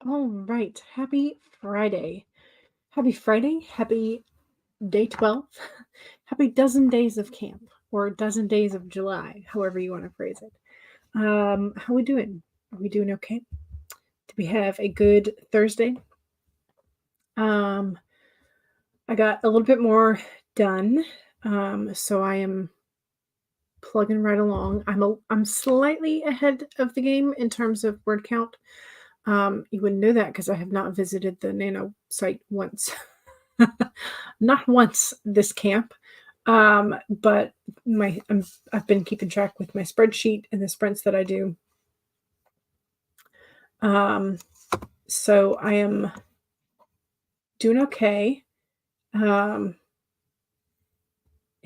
All right. Happy Friday. Happy Friday. Happy day 12. Happy dozen days of camp or dozen days of July, however you want to phrase it. How we doing? Are we doing okay? Did we have a good Thursday? Um, I got a little bit more done. So I am plugging right along. I'm slightly ahead of the game in terms of word count. You wouldn't know that because I have not visited the Nano site once. Not once this camp. But I've been keeping track with my spreadsheet and the sprints that I do. So I am doing okay. In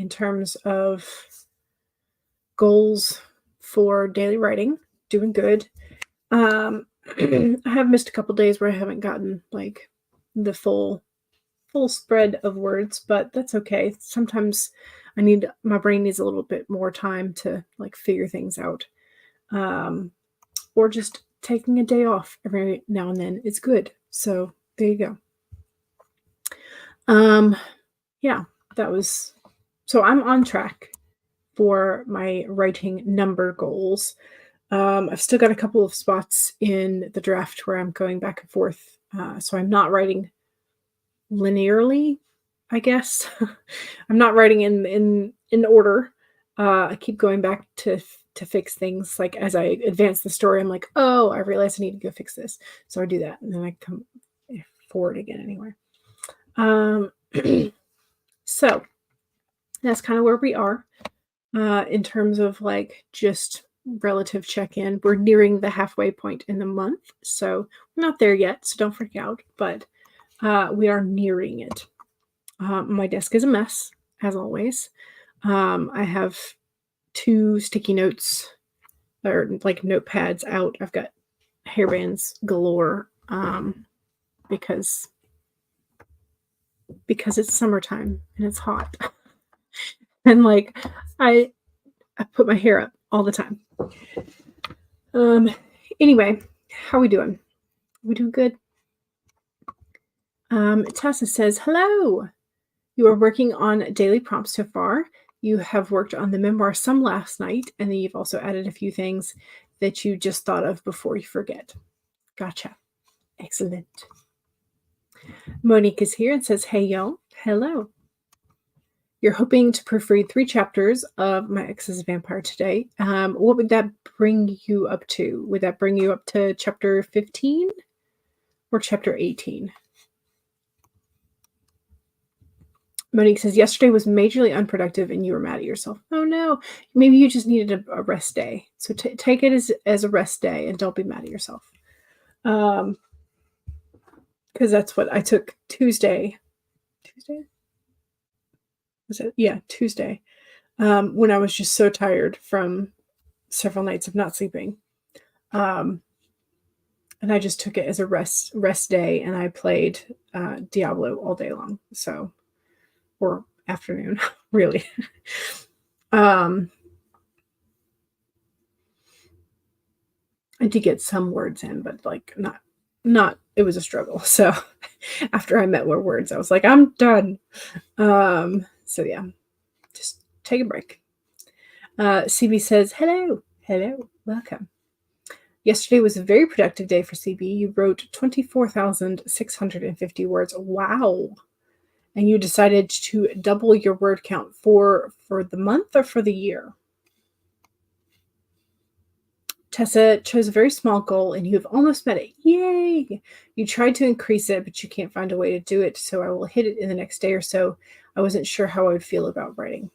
terms of goals for daily writing, doing good. I have missed a couple days where I haven't gotten like the full spread of words, but that's okay. Sometimes my brain needs a little bit more time to like figure things out. Or just taking a day off every now and then is good. So there you go. Yeah, so I'm on track for my writing number goals. I've still got a couple of spots in the draft where I'm going back and forth. So I'm not writing linearly, I guess. I'm not writing in order. I keep going back to fix things. Like as I advance the story, I'm like, oh, I realize I need to go fix this. So I do that, and then I come forward again anyway. So that's kind of where we are in terms of like just relative check-in. We're nearing the halfway point in the month, so we're not there yet, so don't freak out, but we are nearing it. My desk is a mess, as always. I have 2 sticky notes, or like notepads out. I've got hairbands galore because it's summertime and it's hot. And like I put my hair up all the time. Anyway, how we doing? We doing good? Tessa says, hello. You are working on daily prompts so far. You have worked on the memoir some last night, and then you've also added a few things that you just thought of before you forget. Gotcha. Excellent. Monique is here and says, hey, y'all. Hello. You're hoping to proofread 3 chapters of My Ex's Vampire today. What would that bring you up to? Would that bring you up to chapter 15 or chapter 18? Monique says, yesterday was majorly unproductive and you were mad at yourself. Oh no, maybe you just needed a rest day. So take it as a rest day and don't be mad at yourself. Because that's what I took Tuesday? Was it? Yeah, Tuesday. When I was just so tired from several nights of not sleeping. And I just took it as a rest day, and I played Diablo all day long. So, or afternoon, really. I did get some words in, but like not. It was a struggle. So after I met more words, I was like, I'm done. So yeah, just take a break. CB says, hello, welcome. Yesterday was a very productive day for CB. You wrote 24,650 words. Wow. And you decided to double your word count for the month or for the year? Tessa chose a very small goal and you have almost met it. Yay! You tried to increase it, but you can't find a way to do it, so I will hit it in the next day or so. I wasn't sure how I would feel about writing.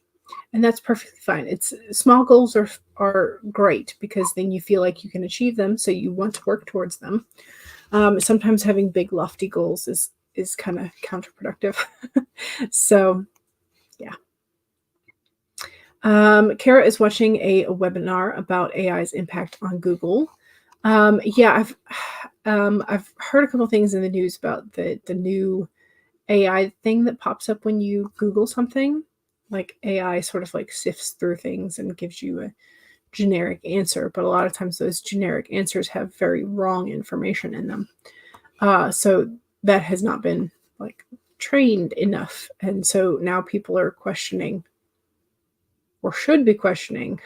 And that's perfectly fine. It's small goals are great because then you feel like you can achieve them, so you want to work towards them. Sometimes having big lofty goals is kind of counterproductive. So, yeah. Kara is watching a webinar about AI's impact on Google. Yeah, I've heard a couple things in the news about the new AI thing that pops up when you Google something. Like AI sort of like sifts through things and gives you a generic answer, but a lot of times those generic answers have very wrong information in them. So that has not been like trained enough. And so now people are questioning, or should be questioning,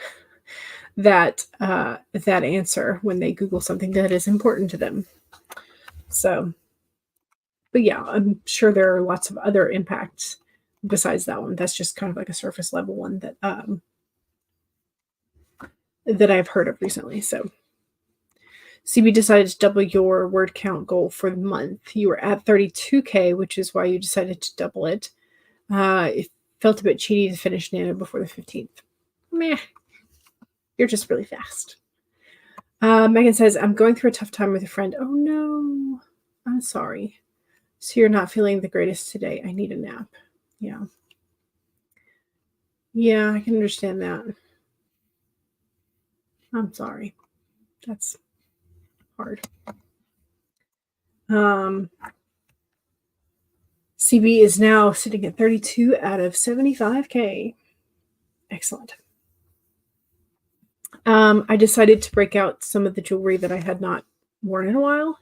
that answer when they Google something that is important to them. So, but yeah, I'm sure there are lots of other impacts besides that one. That's just kind of like a surface level one that I've heard of recently. So, CB decided to double your word count goal for the month. You were at 32K, which is why you decided to double it. It felt a bit cheaty to finish Nano before the 15th. Meh, you're just really fast. Megan says, I'm going through a tough time with a friend. Oh no, I'm sorry. So you're not feeling the greatest today. I need a nap. Yeah. Yeah, I can understand that. I'm sorry. That's hard. CB is now sitting at 32 out of 75K. Excellent. I decided to break out some of the jewelry that I had not worn in a while.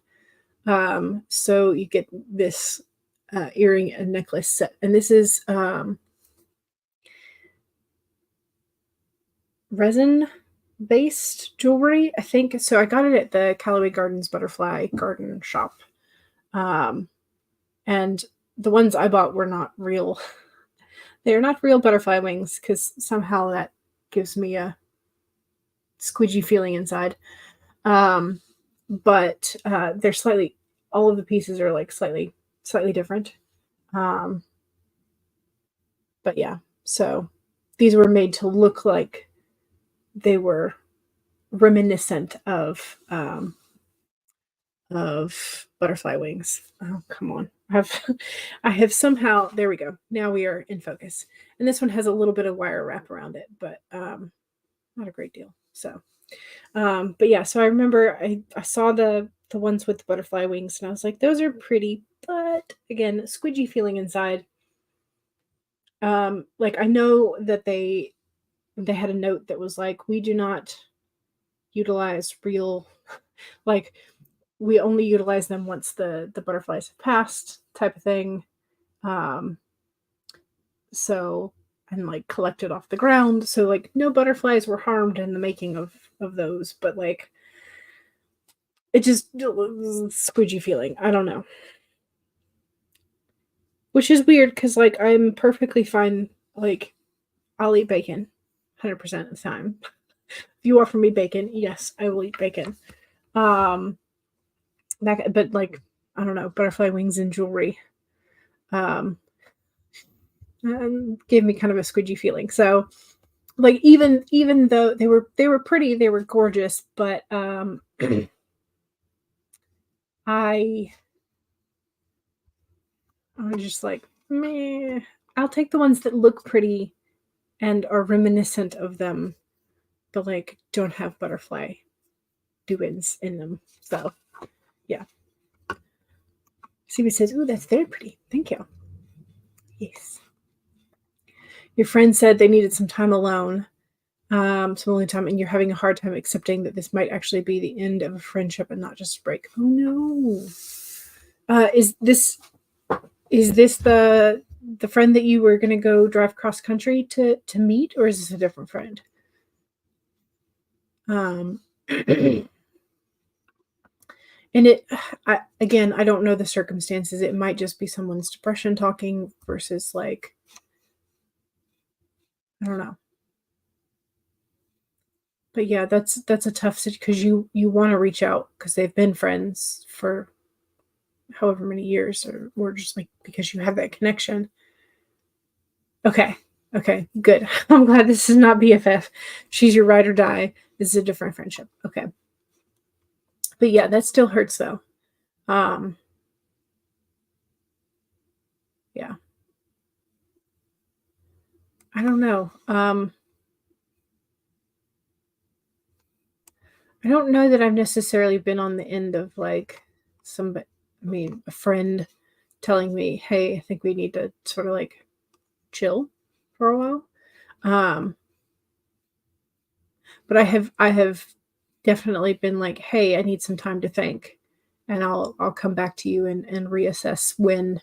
So you get this earring and necklace set. And this is resin-based jewelry, I think. So I got it at the Callaway Gardens Butterfly Garden Shop. And the ones I bought were not real. They're not real butterfly wings because somehow that gives me a squidgy feeling inside. But they're slightly, all of the pieces are like slightly different. But yeah, so these were made to look like they were reminiscent of butterfly wings. Oh, come on. I have somehow, there we go. Now we are in focus. And this one has a little bit of wire wrap around it, but not a great deal. So, but yeah, so I remember I saw the ones with the butterfly wings and I was like, those are pretty, but again, squidgy feeling inside. Like I know that they had a note that was like, we do not utilize real, like we only utilize them once the butterflies have passed, type of thing. So, and like collected off the ground. So like no butterflies were harmed in the making of those, but like it just squidgy feeling. I don't know. Which is weird because like I'm perfectly fine. Like I'll eat bacon 100% of the time. If you offer me bacon, yes, I will eat bacon. But like I don't know, butterfly wings and jewelry gave me kind of a squidgy feeling. So like even though they were pretty, they were gorgeous, but I was just like, meh. I'll take the ones that look pretty and are reminiscent of them, but like don't have butterfly doings in them. So yeah. CB says, ooh, that's very pretty. Thank you. Yes. Your friend said they needed some time alone, some only time, and you're having a hard time accepting that this might actually be the end of a friendship and not just a break. Oh no. Is this the friend that you were going to go drive cross country to meet, or is this a different friend? And again, I don't know the circumstances. It might just be someone's depression talking versus like, I don't know. But yeah, that's a tough situation because you want to reach out because they've been friends for however many years, or just like because you have that connection. Okay, good. I'm glad this is not BFF. She's your ride or die. This is a different friendship. Okay, but yeah, that still hurts though. Yeah, I don't know. I don't know that I've necessarily been on the end of like a friend telling me, hey, I think we need to sort of like chill for a while. But I have definitely been like, hey, I need some time to think. and I'll come back to you and reassess when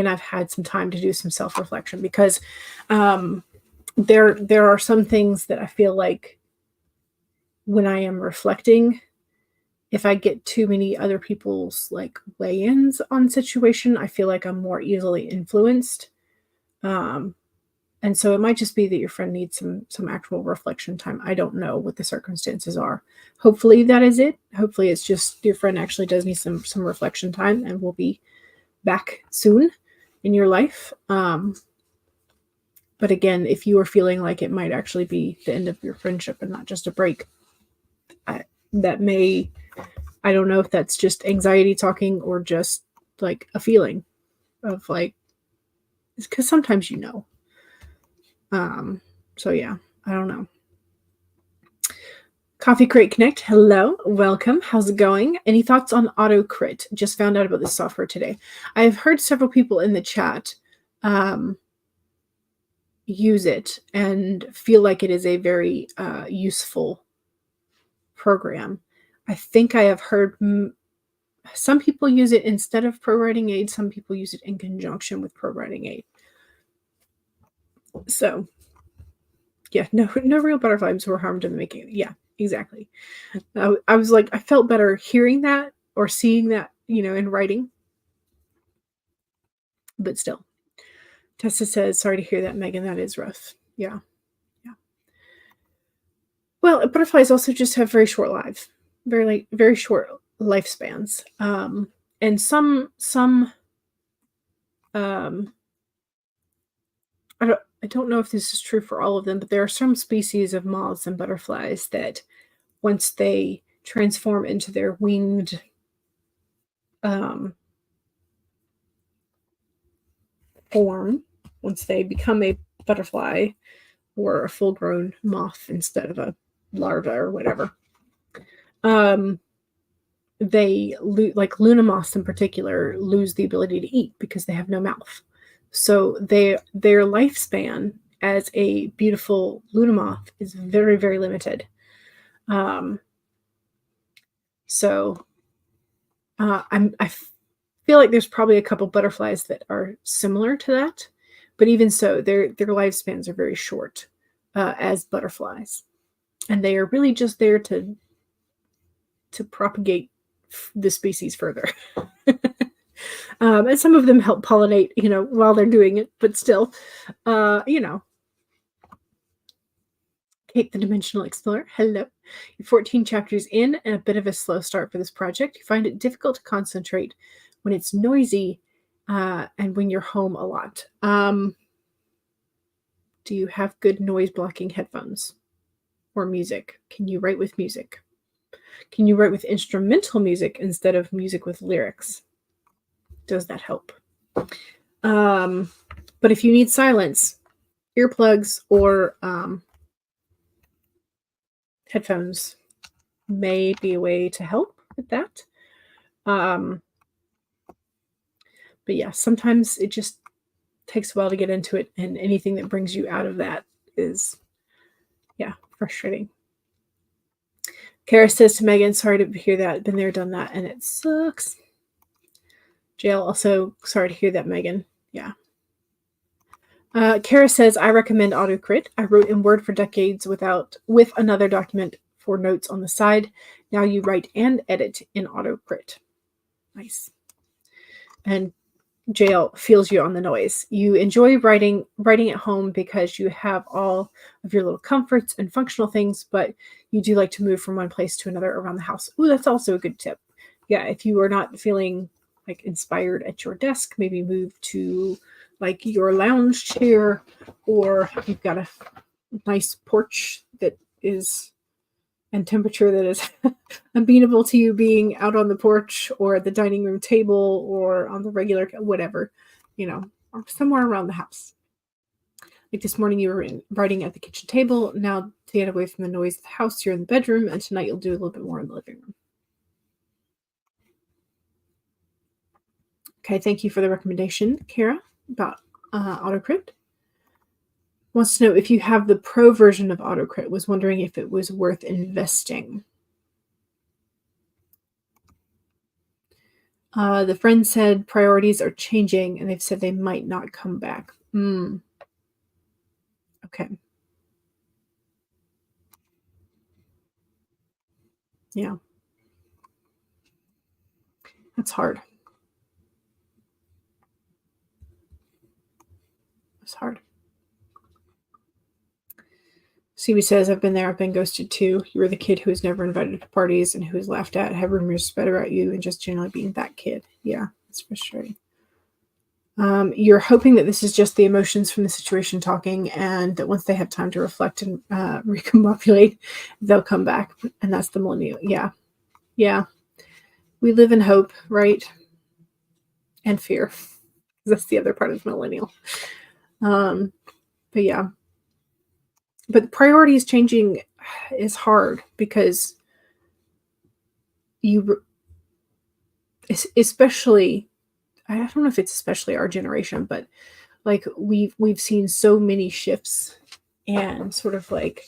I've had some time to do some self-reflection, because there are some things that I feel like when I am reflecting, if I get too many other people's like weigh-ins on situation, I feel like I'm more easily influenced. Um, and so it might just be that your friend needs some actual reflection time. I don't know what the circumstances are. Hopefully that is it. Hopefully it's just your friend actually does need some reflection time and will be back soon in your life. But again, if you are feeling like it might actually be the end of your friendship and not just a break, that may, I don't know if that's just anxiety talking or just like a feeling of like, because sometimes you know. So yeah, I don't know. Coffee Crate Connect, hello, welcome. How's it going? Any thoughts on AutoCrit? Just found out about this software today. I've heard several people in the chat use it and feel like it is a very useful program. I think I have heard some people use it instead of ProWriting Aid. Some people use it in conjunction with ProWriting Aid. So yeah, no real butterflies were harmed in the making. Yeah, exactly. I was like, I felt better hearing that or seeing that, in writing. But still, Tessa says, sorry to hear that, Megan. That is rough. Yeah. Yeah. Well, butterflies also just have very short lives, very short lifespans. And some I don't know if this is true for all of them, but there are some species of moths and butterflies that once they transform into their winged form, once they become a butterfly or a full-grown moth instead of a larva or whatever, they like Luna moths in particular lose the ability to eat because they have no mouth. So their lifespan as a beautiful Luna moth is very, very limited. So I feel like there's probably a couple butterflies that are similar to that, but even so, their lifespans are very short as butterflies, and they are really just there to propagate the species further. And some of them help pollinate, while they're doing it, but still, Kate the Dimensional Explorer, hello. You're 14 chapters in and a bit of a slow start for this project. You find it difficult to concentrate when it's noisy and when you're home a lot. Do you have good noise blocking headphones or music? Can you write with music? Can you write with instrumental music instead of music with lyrics? Does that help? But if you need silence, earplugs or headphones may be a way to help with that. But yeah, sometimes it just takes a while to get into it, and anything that brings you out of that is, yeah, frustrating. Kara says to Megan, sorry to hear that. Been there, done that, and it sucks. Jail also, sorry to hear that, Megan. Yeah. Kara says, I recommend AutoCrit. I wrote in Word for decades with another document for notes on the side. Now you write and edit in AutoCrit. Nice. And Jail feels you on the noise. You enjoy writing at home because you have all of your little comforts and functional things, but you do like to move from one place to another around the house. Ooh, that's also a good tip. Yeah, if you are not feeling like inspired at your desk, maybe move to like your lounge chair, or you've got a nice porch that is and temperature that is amenable to you being out on the porch or at the dining room table or on the regular whatever, or somewhere around the house. Like this morning you were writing at the kitchen table. Now to get away from the noise of the house, you're in the bedroom, and tonight you'll do a little bit more in the living room. Okay, thank you for the recommendation, Kara, about AutoCrit. Wants to know if you have the pro version of AutoCrit. Was wondering if it was worth investing. The friend said priorities are changing, and they've said they might not come back. Okay. Yeah. That's hard. It's hard. CB says, I've been there. I've been ghosted too. You were the kid who was never invited to parties and who was laughed at, have rumors spread about you, and just generally being that kid. Yeah, it's frustrating. You're hoping that this is just the emotions from the situation talking, and that once they have time to reflect and recombobulate, they'll come back. And that's the millennial. Yeah. Yeah. We live in hope, right? And fear. That's the other part of millennial. But yeah. But priorities changing is hard because you, especially, I don't know if it's especially our generation, but like we've seen so many shifts and sort of like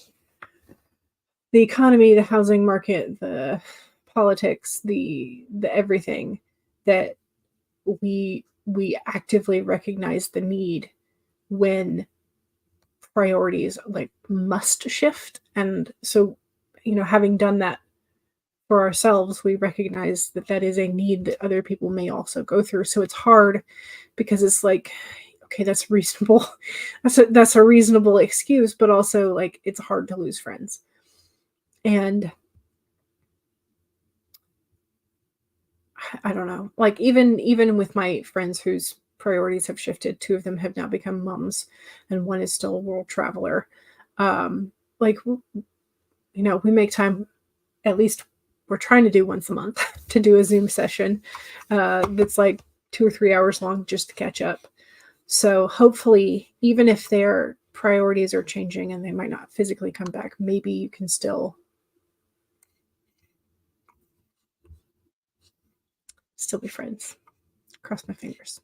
the economy, the housing market, the politics, the everything that we actively recognize the need when priorities like must shift. And so, having done that for ourselves, we recognize that that is a need that other people may also go through. So it's hard because it's like, okay, that's reasonable. That's a reasonable excuse, but also like it's hard to lose friends. And I don't know, like even with my friends whose priorities have shifted, two of them have now become moms, and one is still a world traveler. Like we make time, at least we're trying to do once a month to do a Zoom session that's like 2 or 3 hours long just to catch up. So hopefully, even if their priorities are changing and they might not physically come back, maybe you can still be friends. Cross my fingers.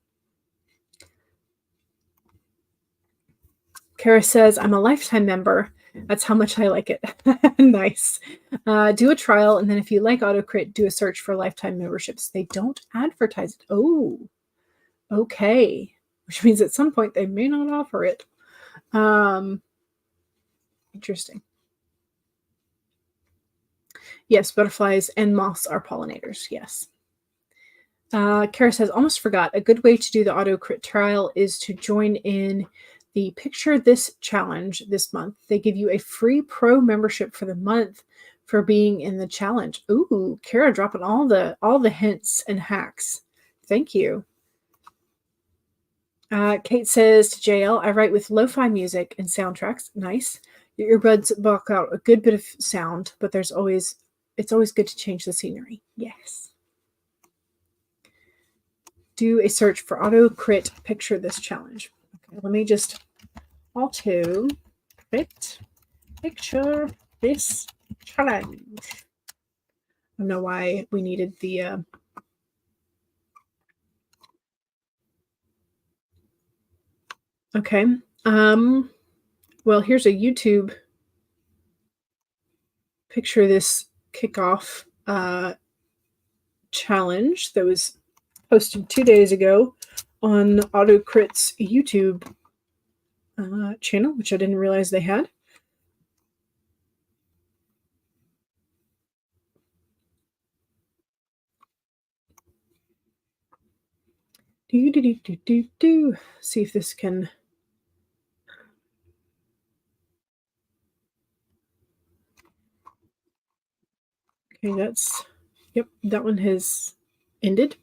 Kara says, I'm a lifetime member. That's how much I like it. Nice. Do a trial, and then if you like AutoCrit, do a search for lifetime memberships. They don't advertise it. Oh, okay. Which means at some point they may not offer it. Interesting. Yes, butterflies and moths are pollinators. Yes. Kara says, almost forgot. A good way to do the AutoCrit trial is to join in the Picture This challenge this month. They give you a free pro membership for the month for being in the challenge. Ooh, Kara dropping all the hints and hacks. Thank you. Kate says to JL, I write with lo-fi music and soundtracks. Nice. Your earbuds block out a good bit of sound, but it's always good to change the scenery. Yes. Do a search for AutoCrit Picture This challenge. Okay, let me just AutoCrit Picture This challenge. I don't know why we needed the okay. Well, here's a YouTube Picture This kickoff challenge that was posted 2 days ago on AutoCrit's YouTube channel, which I didn't realize they had. See if this can. Okay, yep, that one has ended.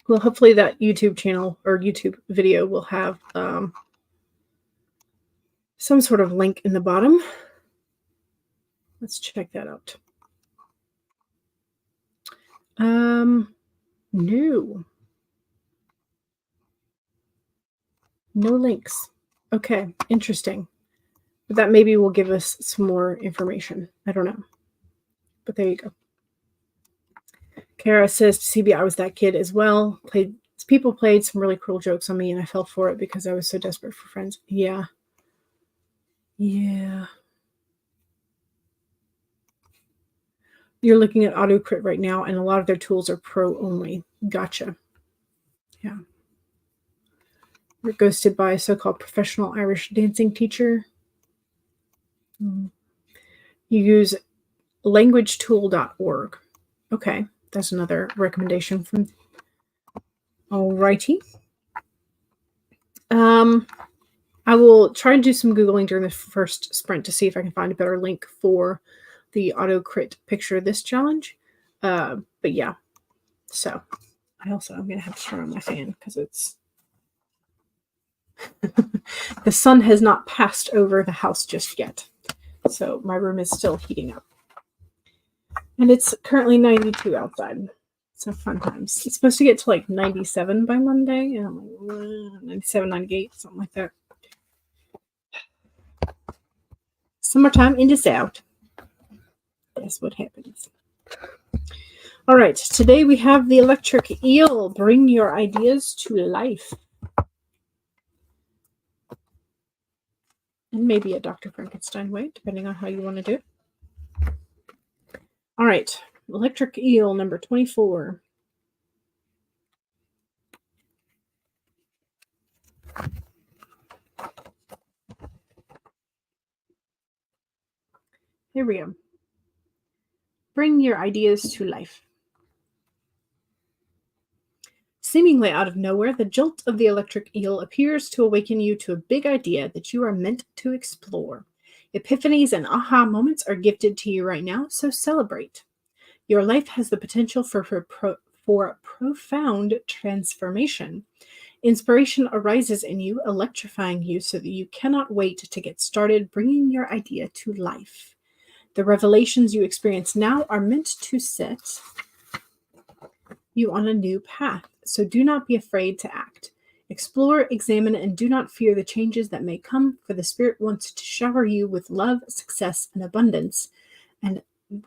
Well, hopefully that YouTube channel or YouTube video will have some sort of link in the bottom. Let's check that out. No. No links. Okay, interesting. But that maybe will give us some more information. I don't know. But there you go. Kara says to CB, I was that kid as well. People played some really cruel jokes on me, and I fell for it because I was so desperate for friends. Yeah. Yeah. You're looking at AutoCrit right now, and a lot of their tools are pro only. Gotcha. Yeah. You're ghosted by a so-called professional Irish dancing teacher. You use languagetool.org. Okay, that's another recommendation from. Alrighty. I will try and do some Googling during the first sprint to see if I can find a better link for the AutoCrit picture of this challenge. But yeah, so I'm going to have to turn on my fan because it's the sun has not passed over the house just yet. So my room is still heating up. And it's currently 92 outside. So fun times. It's supposed to get to like 97 by Monday. And I'm like, 97, 98, something like that. Summertime in the South. That's what happens. All right. Today we have the electric eel. Bring your ideas to life. And maybe a Dr. Frankenstein way, depending on how you want to do it. All right. Electric eel number 24. Here we go. Bring your ideas to life. Seemingly out of nowhere, the jolt of the electric eel appears to awaken you to a big idea that you are meant to explore. Epiphanies and aha moments are gifted to you right now, so celebrate. Your life has the potential for profound transformation. Inspiration arises in you, electrifying you so that you cannot wait to get started bringing your idea to life. The revelations you experience now are meant to set you on a new path, so do not be afraid to act. Explore, examine, and do not fear the changes that may come, for the Spirit wants to shower you with love, success, and abundance, and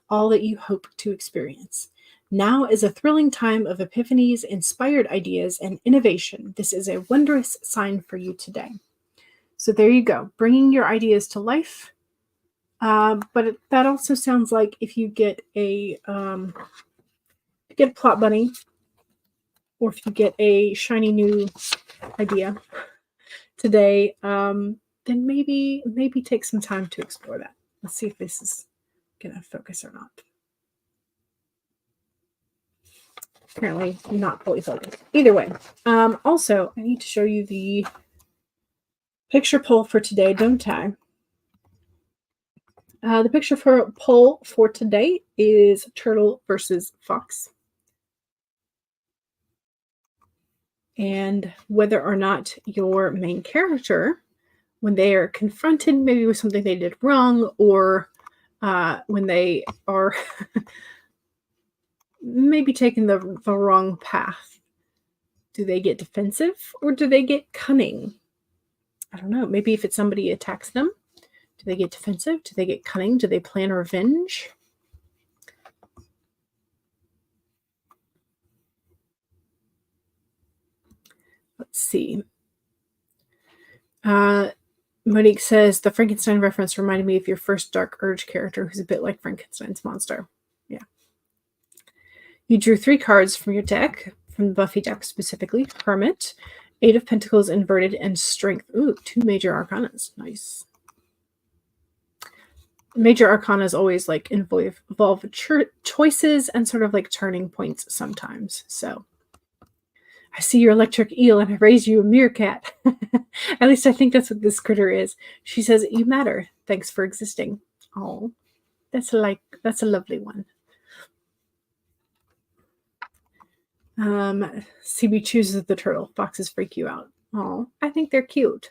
all that you hope to experience. Now is a thrilling time of epiphanies, inspired ideas, and innovation. This is a wondrous sign for you today. So there you go, bringing your ideas to life. But that also sounds like if you get a plot bunny, or if you get a shiny new idea today, then maybe take some time to explore that. Let's see if this is gonna focus or not. Apparently not fully focused. Either way. Also, I need to show you the picture poll for today, don't I? The picture poll for today is turtle versus fox. And whether or not your main character, when they are confronted maybe with something they did wrong, or when they are maybe taking the wrong path, do they get defensive or do they get cunning? I don't know. Maybe if it's somebody attacks them, do they get defensive? Do they get cunning? Do they plan revenge? Let's see. Monique says, the Frankenstein reference reminded me of your first Dark Urge character who's a bit like Frankenstein's monster. Yeah. You drew 3 cards from your deck, from the Buffy deck specifically. Hermit, 8 of Pentacles inverted, and Strength. Ooh, 2 major arcanas. Nice. Major arcanas always like involve choices and sort of like turning points sometimes. So I see your electric eel and I raised you a meerkat. At least I think that's what this critter is. She says, you matter. Thanks for existing. Oh, that's a lovely one. CB chooses the turtle. Foxes freak you out. Oh, I think they're cute.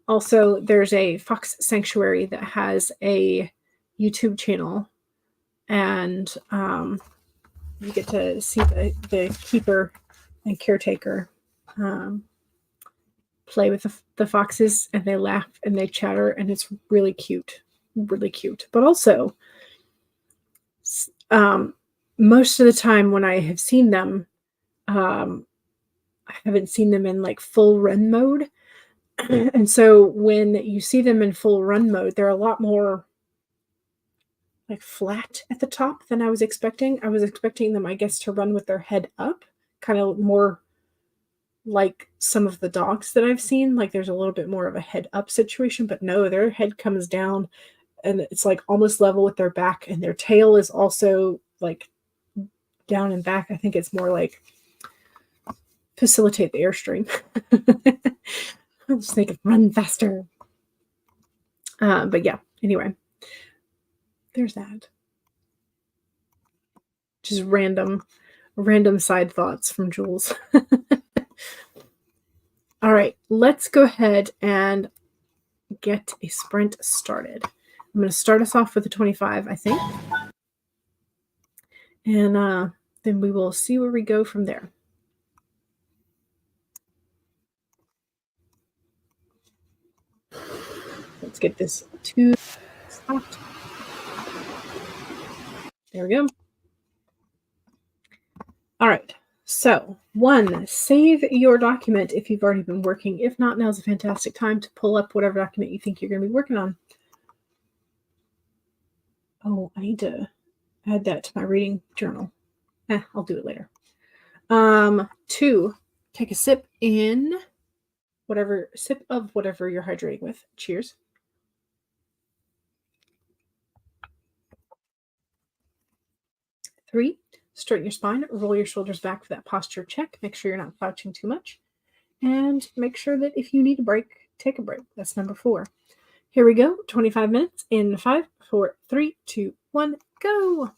Also, there's a fox sanctuary that has a YouTube channel, and you get to see the keeper and caretaker play with the foxes, and they laugh and they chatter, and it's really cute. But also, most of the time when I have seen them, I haven't seen them in like full run mode. And so when you see them in full run mode, they're a lot more like flat at the top than I was expecting. I was expecting them, I guess, to run with their head up, kind of more like some of the dogs that I've seen. Like there's a little bit more of a head up situation, but no, their head comes down and it's like almost level with their back, and their tail is also like down and back. I think it's more like facilitate the airstream. I'm just thinking run faster. But yeah, anyway, there's that. Just random side thoughts from Jules. All right, let's go ahead and get a sprint started. I'm going to start us off with a 25, I think. And then we will see where we go from there. Let's get this to stopped. There we go. All right. So, 1, save your document if you've already been working. If not, now's a fantastic time to pull up whatever document you think you're going to be working on. Oh, I need to add that to my reading journal. I'll do it later. 2, take a sip of whatever you're hydrating with. Cheers. 3, straighten your spine, roll your shoulders back for that posture check. Make sure you're not slouching too much. And make sure that if you need a break, take a break. That's number 4. Here we go. 25 minutes in 5, 4, 3, 2, 1, go.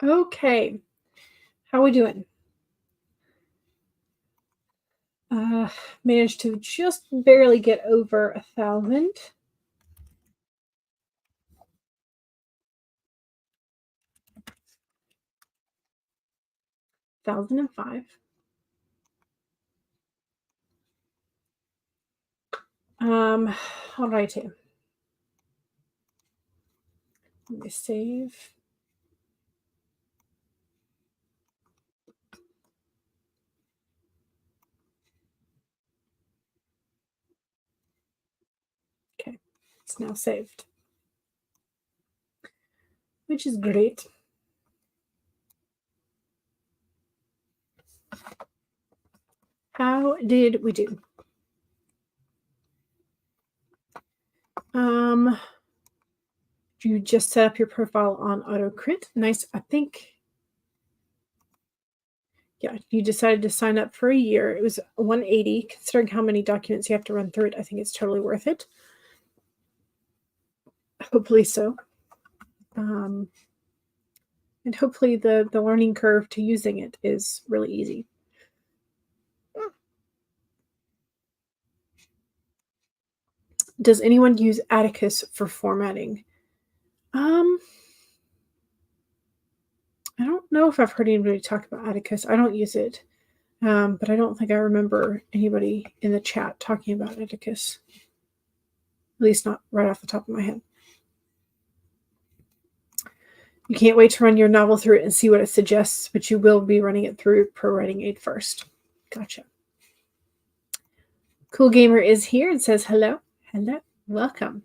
Okay. How we doing? Managed to just barely get over 1,000. 1,005. How did I do? Let me save. Okay, it's now saved, which is great. How did we do? You just set up your profile on AutoCrit. Nice. I think, yeah, you decided to sign up for a year. It was 180. Considering how many documents you have to run through it, I think it's totally worth it. Hopefully so. And hopefully the learning curve to using it is really easy. Does anyone use Atticus for formatting? I don't know if I've heard anybody talk about Atticus. I don't use it, but I don't think I remember anybody in the chat talking about Atticus. At least not right off the top of my head. You can't wait to run your novel through it and see what it suggests, but you will be running it through Pro Writing Aid first. Gotcha. Cool Gamer is here and says hello. Hello. Welcome.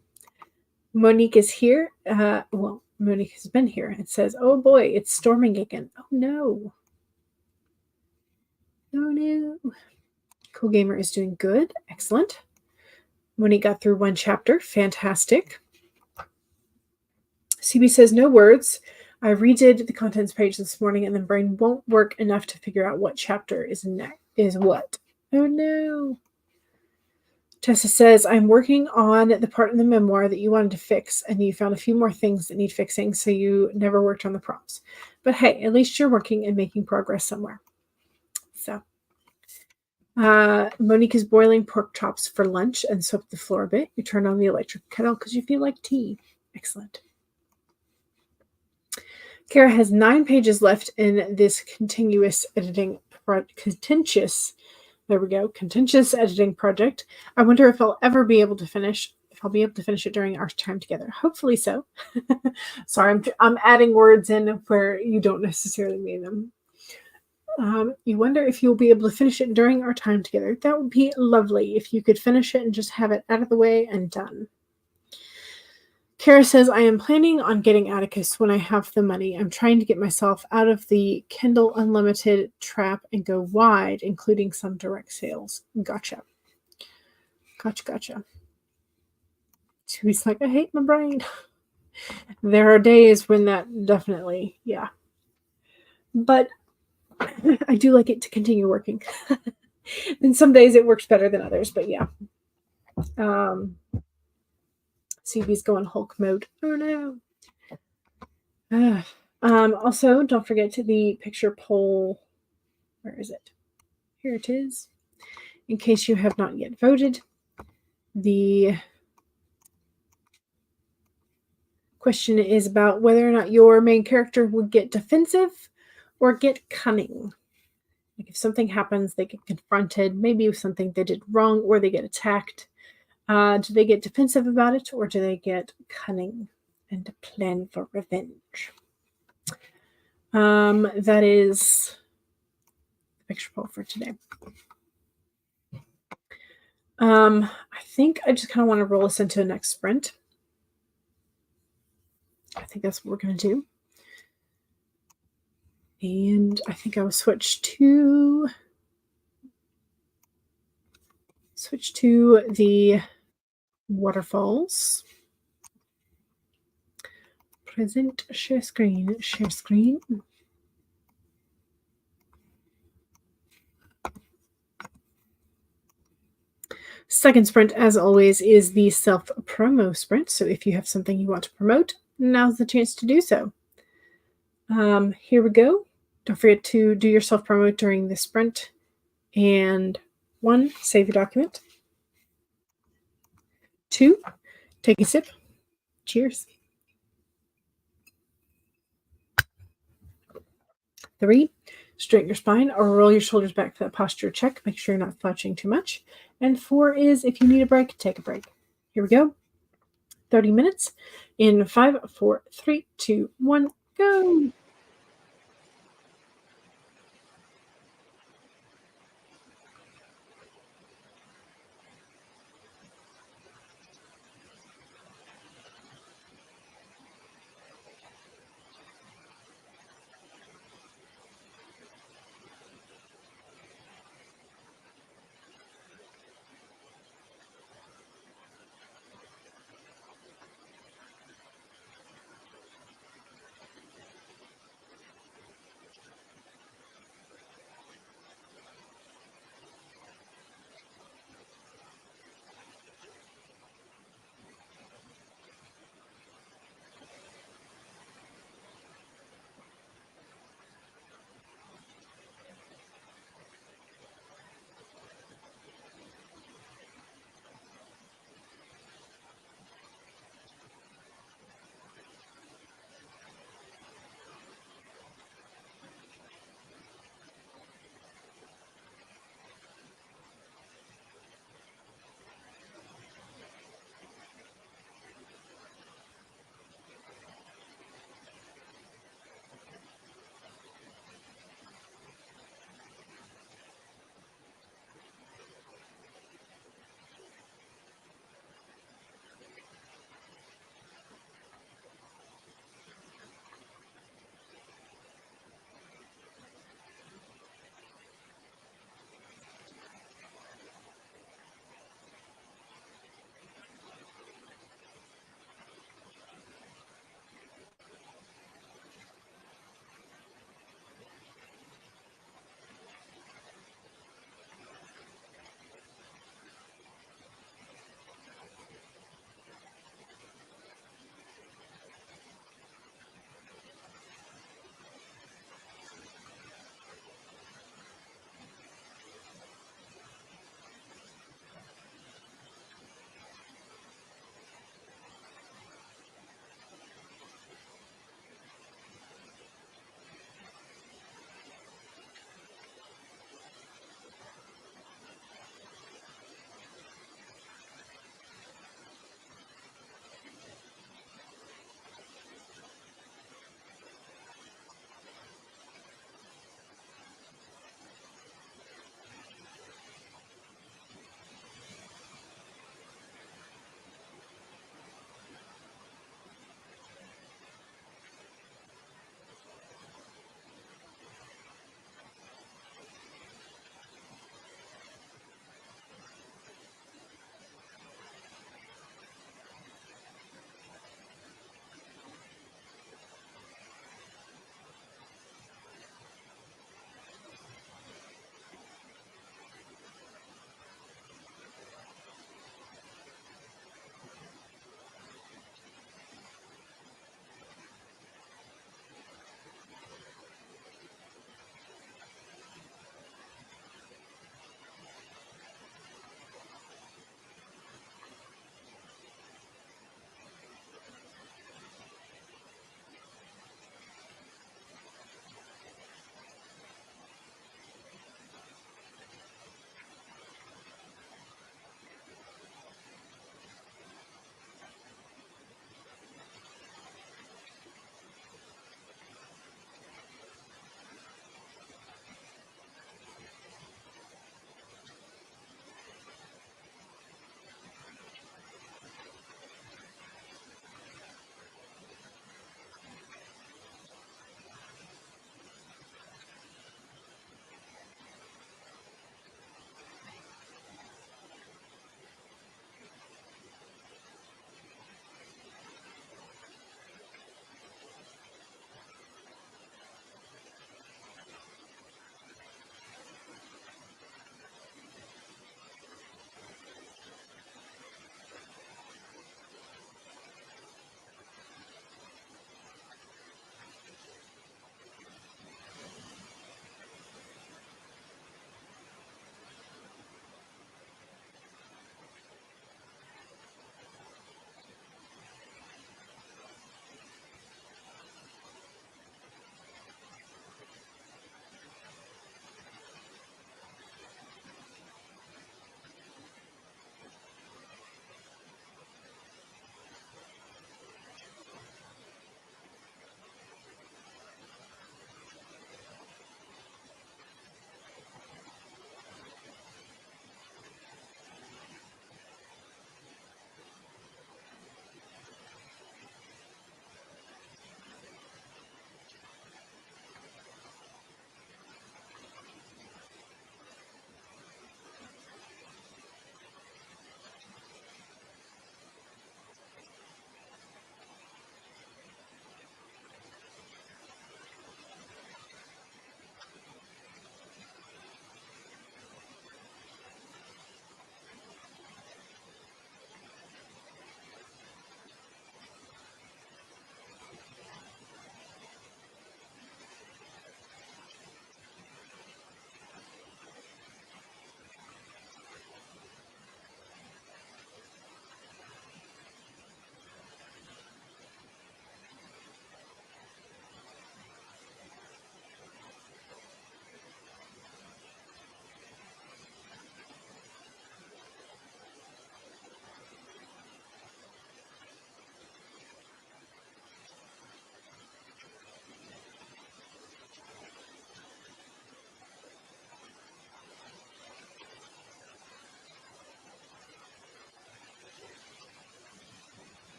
Monique is here. Well, Monique has been here and says, oh boy, it's storming again. Oh no. Oh no. Cool Gamer is doing good. Excellent. Monique got through one chapter. Fantastic. CB says, no words. I redid the contents page this morning and the brain won't work enough to figure out what chapter is what. Oh no. Tessa says, I'm working on the part in the memoir that you wanted to fix, and you found a few more things that need fixing, so you never worked on the prompts. But hey, at least you're working and making progress somewhere. So, Monique is boiling pork chops for lunch and swept the floor a bit. You turned on the electric kettle because you feel like tea. Excellent. Kara has 9 pages left in this contentious editing project. I wonder if I'll ever be able to finish. If I'll be able to finish it during our time together. Hopefully so. Sorry, I'm adding words in where you don't necessarily mean them. You wonder if you'll be able to finish it during our time together. That would be lovely if you could finish it and just have it out of the way and done. Kara says, I am planning on getting Atticus when I have the money. I'm trying to get myself out of the Kindle Unlimited trap and go wide, including some direct sales. Gotcha. So he's like, I hate my brain. There are days when that definitely, yeah. But I do like it to continue working. And some days it works better than others, but yeah. CB's going Hulk mode. Oh no. Also, don't forget to the picture poll. Where is it? Here it is. In case you have not yet voted, the question is about whether or not your main character would get defensive or get cunning. Like if something happens, they get confronted, maybe with something they did wrong, or they get attacked. Do they get defensive about it, or do they get cunning and plan for revenge? That is the picture poll for today. I think I just kind of want to roll us into the next sprint. I think that's what we're going to do. And I think I will switch to switch to the waterfalls. Present, share screen, share screen. Second sprint, as always, is the self-promo sprint. So if you have something you want to promote, now's the chance to do so. Here we go. Don't forget to do your self-promo during the sprint. And 1, save your document. 2, take a sip. Cheers. 3, straighten your spine or roll your shoulders back for that posture check. Make sure you're not slouching too much. And 4 is if you need a break, take a break. Here we go. 30 minutes in 5, 4, 3, 2, 1, go.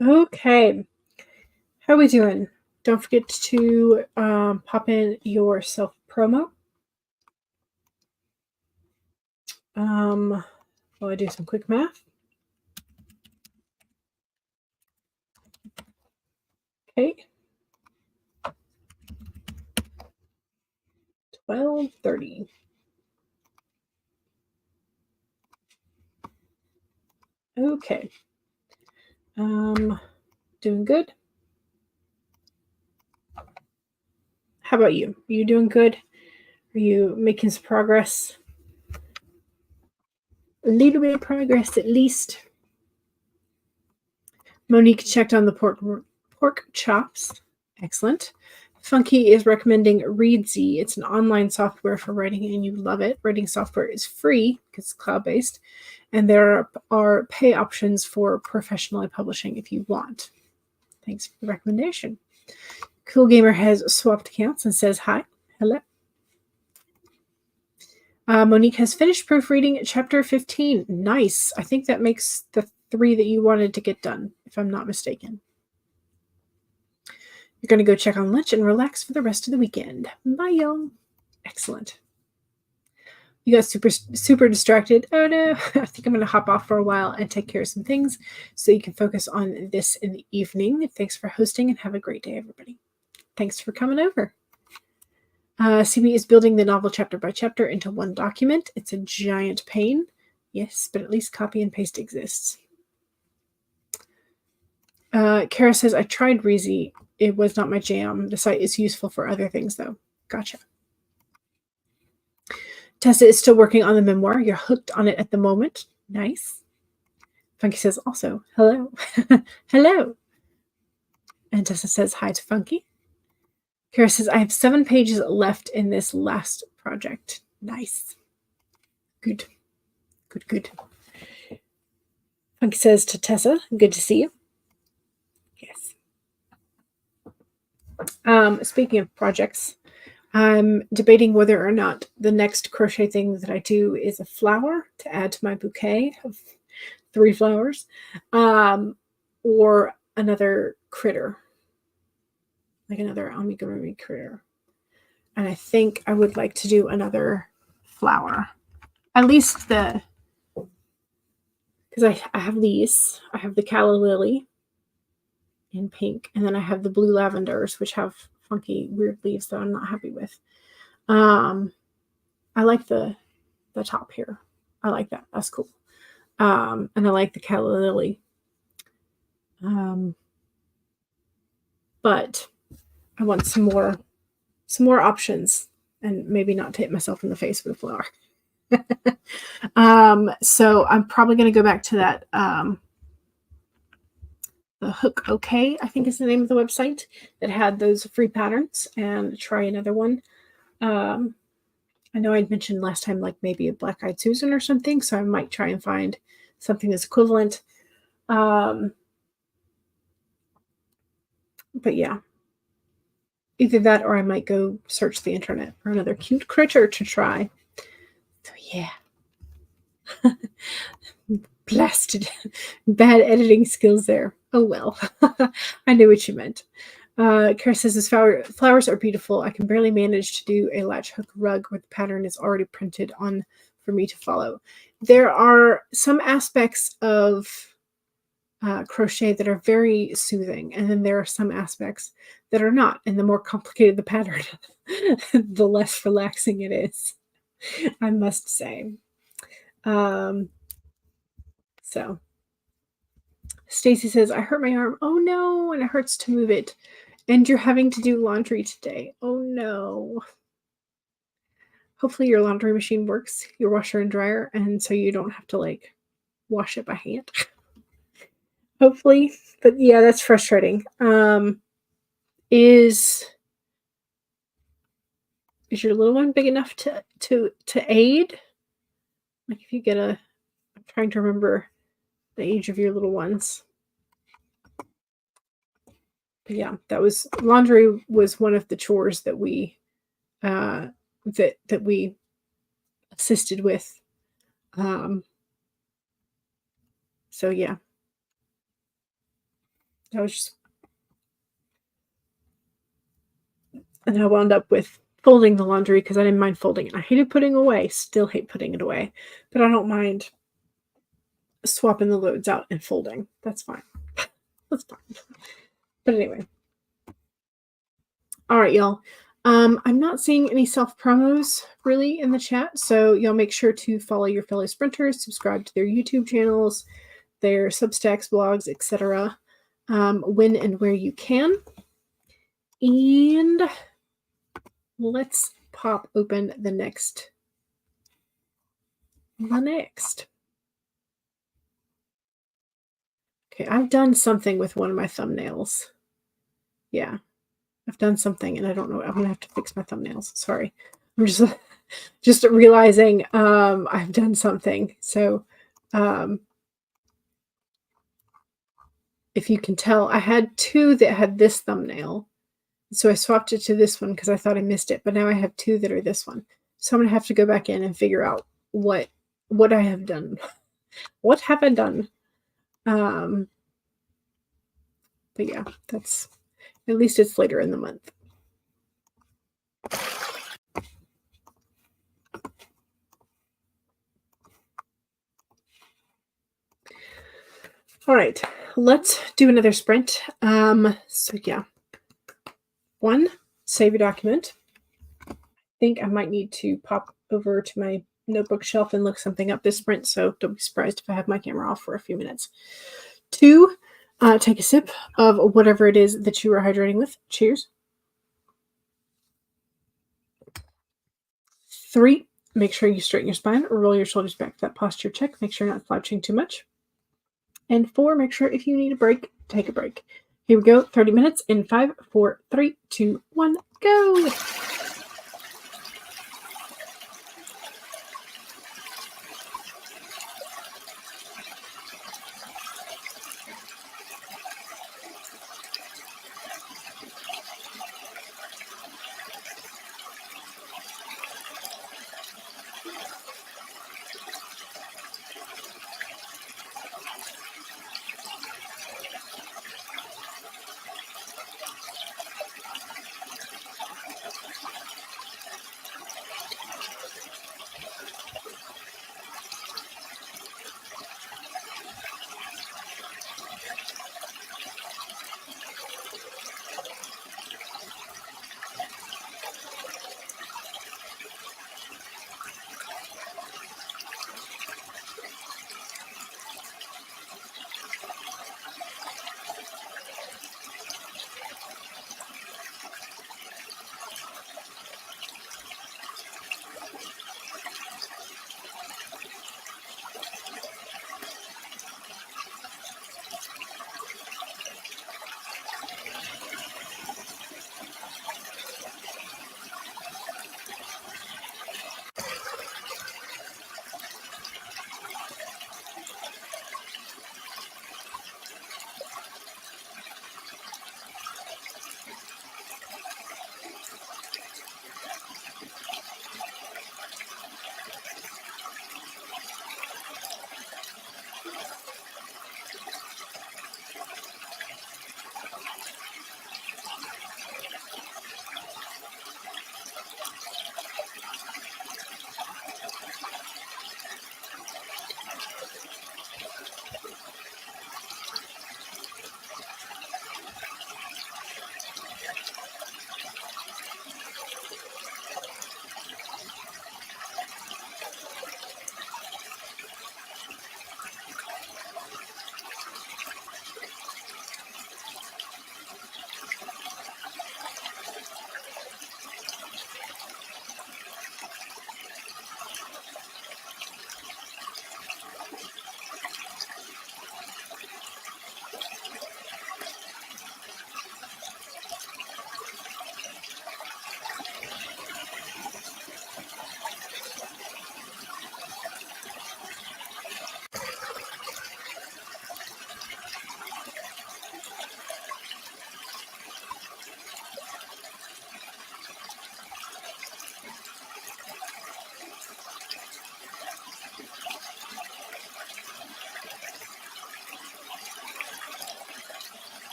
Okay. How are we doing? Don't forget to pop in your self promo. While I do some quick math. Okay. 12:30. Okay. Doing good. How about you? Are you doing good? Are you making some progress? A little bit of progress at least. Monique checked on the pork chops. Excellent. Funky is recommending Readsy. It's an online software for writing, and you love it. Writing software is free because it's cloud-based, and there are pay options for professionally publishing if you want. Thanks for the recommendation. Cool Gamer has swapped accounts and says hi. Hello. Monique has finished proofreading chapter 15. Nice. I think that makes the 3 that you wanted to get done, if I'm not mistaken. You're going to go check on lunch and relax for the rest of the weekend. Bye, y'all. Excellent. You got super distracted. Oh, no. I think I'm going to hop off for a while and take care of some things so you can focus on this in the evening. Thanks for hosting and have a great day, everybody. Thanks for coming over. CB is building the novel chapter by chapter into one document. It's a giant pain. Yes, but at least copy and paste exists. Kara says, I tried Reezy. It was not my jam. The site is useful for other things, though. Gotcha. Tessa is still working on the memoir. You're hooked on it at the moment. Nice. Funky says also, hello. Hello. And Tessa says hi to Funky. Kara says, I have 7 pages left in this last project. Nice. Good. Good, good. Funky says to Tessa, good to see you. Yes. Speaking of projects, I'm debating whether or not the next crochet thing that I do is a flower to add to my bouquet of 3 flowers, or another critter, like another amigurumi critter. And I think I would like to do another flower. At least because I have these. I have the calla lily in pink, and then I have the blue lavenders, which have funky weird leaves that I'm not happy with. I like the top here. I like that. That's cool. And I like the calla lily. But I want some more options, and maybe not to hit myself in the face with a flower. So I'm probably going to go back to that. The Hook OK, I think is the name of the website that had those free patterns, and try another one. I know I'd mentioned last time, like maybe a Black Eyed Susan or something, so I might try and find something that's equivalent. But yeah, either that or I might go search the internet for another cute critter to try. So yeah. Blasted. Bad editing skills there. Oh well. I knew what you meant. Kara says, his flowers are beautiful. I can barely manage to do a latch hook rug where the pattern is already printed on for me to follow. There are some aspects of crochet that are very soothing, and then there are some aspects that are not. And the more complicated the pattern, the less relaxing it is, I must say. So Stacy says, I hurt my arm. Oh no, and it hurts to move it. And you're having to do laundry today. Oh no. Hopefully your laundry machine works, your washer and dryer, and so you don't have to like wash it by hand. Hopefully. But yeah, that's frustrating. Is your little one big enough to aid? Like if you get I'm trying to remember the age of your little ones. But yeah, laundry was one of the chores that we that we assisted with. So yeah. I was just, and I wound up with folding the laundry because I didn't mind folding it. I hated putting away, still hate putting it away, but I don't mind swapping the loads out and folding. That's fine. That's fine. But anyway. All right, y'all. I'm not seeing any self promos really in the chat, so y'all make sure to follow your fellow sprinters, subscribe to their YouTube channels, their Substacks, blogs, etc. When and where you can. And let's pop open the next. Okay, I've done something with one of my thumbnails. Yeah, I've done something, and I don't know. I'm gonna have to fix my thumbnails. Sorry, I'm just realizing I've done something. So, if you can tell, I had two that had this thumbnail, so I swapped it to this one because I thought I missed it. But now I have two that are this one, so I'm gonna have to go back in and figure out what I have done. What have I done? But yeah, that's, at least it's later in the month. All right, let's do another sprint. So yeah, 1, save a document. I think I might need to pop over to my notebook shelf and look something up this sprint, so don't be surprised if I have my camera off for a few minutes. 2, take a sip of whatever it is that you are hydrating with. Cheers. 3, make sure you straighten your spine or roll your shoulders back. That posture check. Make sure you're not slouching too much. And 4, make sure if you need a break, take a break. Here we go. 30 minutes in 5, 4, 3, 2, 1, go.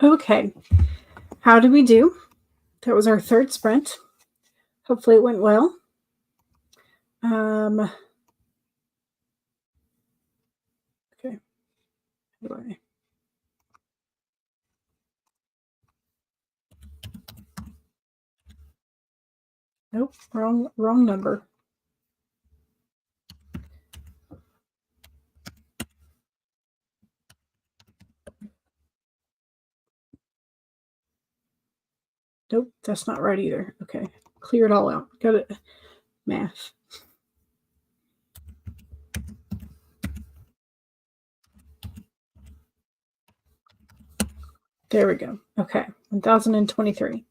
Okay. How did we do? That was our third sprint. Hopefully it went well. Okay. Nope, wrong number. Nope, that's not right either. Okay, clear it all out. Got it. Math. There we go. Okay, 1023.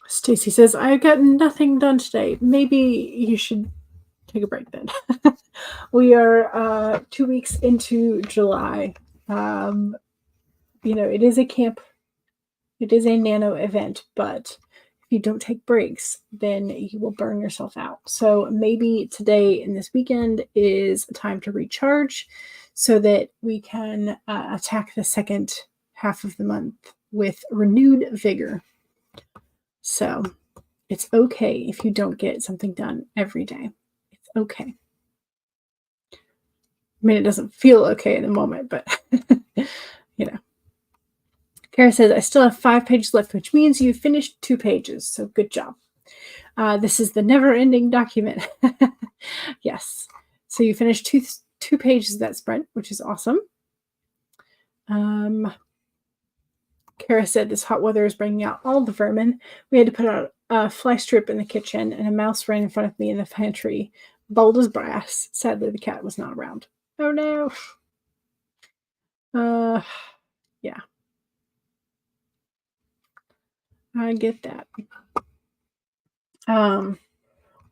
Stacy says, I've got nothing done today. Maybe you should take a break then. We are 2 weeks into July. It is a camp, it is a nano event, but if you don't take breaks, then you will burn yourself out. So maybe today and this weekend is a time to recharge so that we can attack the second half of the month with renewed vigor. So it's okay if you don't get something done every day. It's okay. I mean, it doesn't feel okay in the moment, but Kara says, I still have 5 pages left, which means you finished 2 pages. So good job. This is the never-ending document. Yes. So you finished two pages of that sprint, which is awesome. Kara said, this hot weather is bringing out all the vermin. We had to put out a fly strip in the kitchen, and a mouse ran in front of me in the pantry, bold as brass. Sadly, the cat was not around. Oh, no. Yeah. I get that.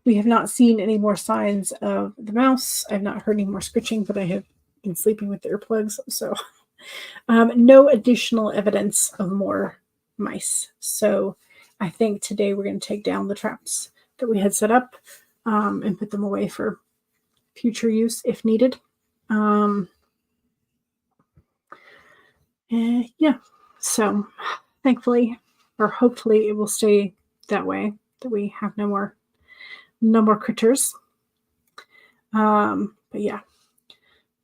We have not seen any more signs of the mouse. I've not heard any more scritching, but I have been sleeping with the earplugs, so no additional evidence of more mice. So I think today we're going to take down the traps that we had set up and put them away for future use if needed. Yeah, so thankfully, or hopefully, it will stay that way, that we have no more critters. But yeah.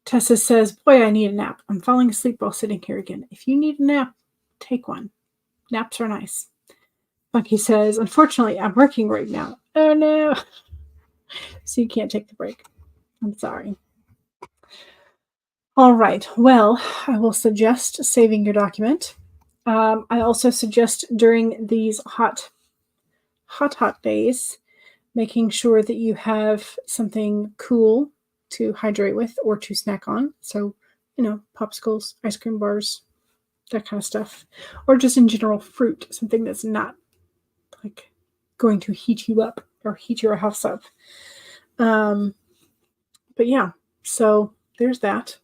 Tessa says, boy, I need a nap. I'm falling asleep while sitting here again. If you need a nap, take one. Naps are nice. Funky says, unfortunately, I'm working right now. Oh, no. So you can't take the break. I'm sorry. All right. Well, I will suggest saving your document. I also suggest during these hot days, making sure that you have something cool to hydrate with or to snack on. So, popsicles, ice cream bars, that kind of stuff. Or just in general, fruit, something that's not like going to heat you up or heat your house up. But yeah, so there's that.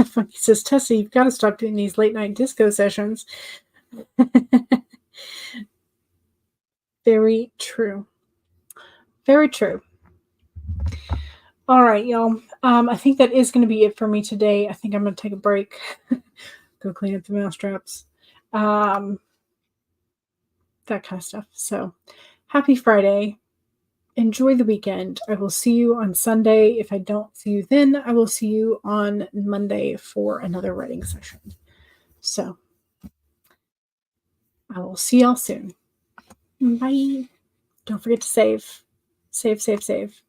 Funky says, Tessa, you've got to stop doing these late night disco sessions. Very true. Very true. All right, y'all. I think that is going to be it for me today. I think I'm going to take a break, go clean up the mouse traps, that kind of stuff. So happy Friday. Enjoy the weekend. I will see you on Sunday. If I don't see you then, I will see you on Monday for another writing session. So I will see y'all soon. Bye. Don't forget to save. Save, save, save.